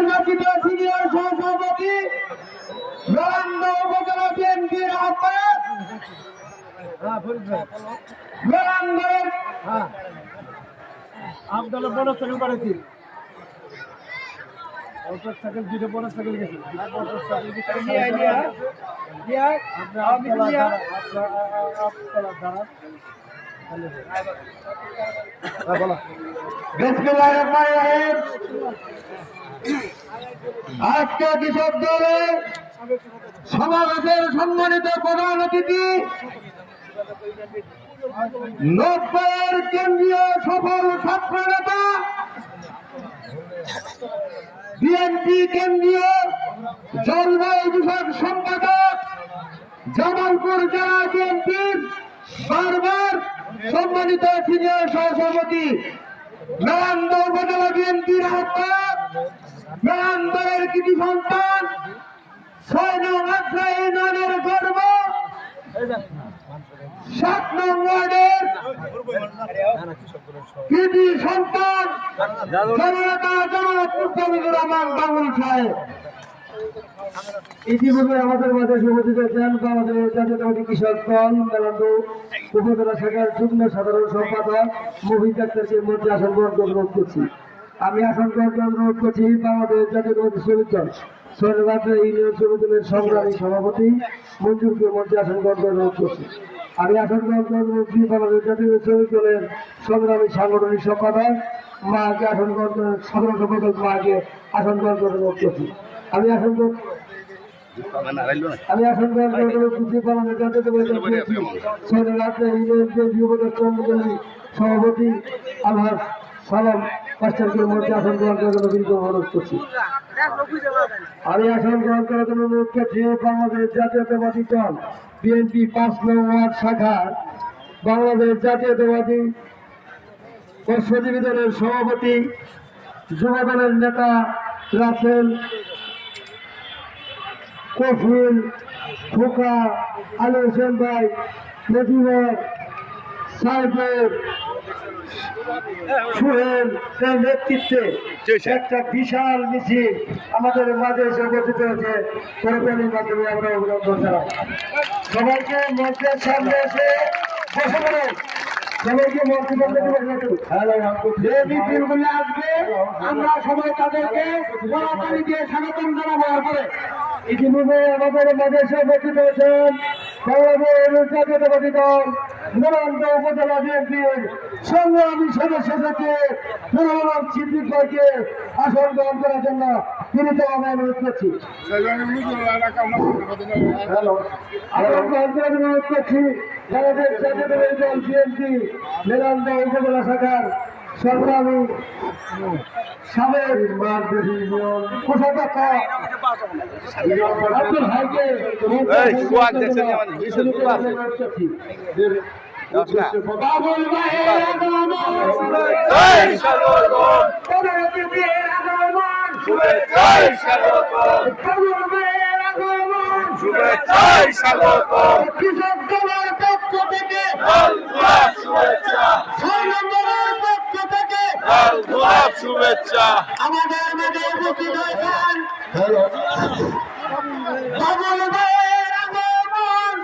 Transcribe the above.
নির্বাচিত সিনিয়র সহসভাপতি মেলান্দ উপজেলা বিএনপির আহ্বায়ক মেলান্দের আপনারা বড় সাইকেল করেছি মোটর সাইকেল দুটো বড় সাইকেল গেছে আজকে কৃষক দলের সমাবেশের সম্মানিত প্রধান অতিথি নব্বইয়ের কেন্দ্রীয় সফল ছাত্র নেতা বিএনপি কেন্দ্রীয় জলবায়ু বিষয়ক সম্পাদক জামালপুর জেলা বিএনপির বারবার সম্মানিত সিনিয়র সহসভাপতি মেলান্দ উপজেলা বিএনপির আহ্বায়ক মেলান্দরের কৃতি সন্তান ৬ নং আদ্রা ইউনিয়নের গর্ব ৭ নং ওয়ার্ডের কৃতি সন্তান জননেতা জনাব মুস্তাফিজুর রহমান বাবুল সাহেব। ইতিপূর্বে আমাদের মাঝে উপস্থিত আছেন আমাদের জাতীয়তাবাদী কৃষক দল মেলান্দ উপজেলা শাখার যুগ্ম সাধারণ সম্পাদক মুফিদ আক্তারকে মধ্যে আসন গ্রহণ অনুরোধ করছি। আমি আসন গ্রহণ অনুরোধ করছি বাংলাদেশ জাতীয়তাবাদী শ্রমিক দল সৈন্যবাদ ইউনিয়ন শ্রমিক দলের সংগ্রামী সভাপতি মঞ্জুরকে মধ্যে আসন গ্রহণ অনুরোধ করছি। আমি আসন গ্রহণ অনুরোধ করছি বাংলাদেশ জাতীয় শ্রমিক দলের সংগ্রামী সাংগঠনিক সম্পাদক মাকে আসন গ্রহণ সাধারণ সম্পাদক মাকে আসন গ্রহণ অনুরোধ করছি। আমি আসন গ্রহণ সভাপতি আলহাজ সালাম মাস্টারকে মধ্যে আসন গ্রহণ করার জন্য বিনীত অনুরোধ করছি। আমি আসন গ্রহণ করার জন্য অনুরোধ করছি বাংলাদেশ জাতীয়তাবাদী দল বিএনপি ৫ নং ওয়ার্ড শাখার বাংলাদেশ জাতীয়তাবাদী ও সজীবী দলের সভাপতি যুব দলের নেতা রাসেল কফিল খোকা আলী হোসেন ভাই নজিবর সাহেবের সুহেল এর নেতৃত্বে একটা বিশাল মিছিল আমাদের মাঝে এসে উপস্থিত হয়েছে করতালির মাধ্যমে আমরা অভিনন্দন জানাই। সবাইকে মঞ্চের সামনে এসে বসে পড়ুন। সবাইকে মঞ্চে যে মিছিলগুলো আসবে আমরা সবাই তাদেরকে করতালি দিয়ে স্বাগতম জানাবো। পরে ইতিপূর্বে আমাদের মাঝে এসে উপস্থিত হয়েছেন বাংলাদেশ জাতীয়তাবাদী দল মেলান্দ উপজেলা বিএনপির সংগ্রামী সদস্য থেকে নুরুল সিদ্দিক ভাইকে আসন গ্রহণ করার জন্য বিনীতভাবে অনুরোধ করছি। অনুরোধ করছি বাংলাদেশ জাতীয়তাবাদী দল বিএনপি মেলান্দ উপজেলা শাখার সংগ্রামী সাবেক কোষাধ্যক্ষ আব্দুল হাইকে বাবুল ভাইয়ের কৃষক দলের পক্ষ থেকে শুভেচ্ছা আমাদের মাঝে উপস্থিত হয়েছেন বাবুল ভাইয়ের আগমন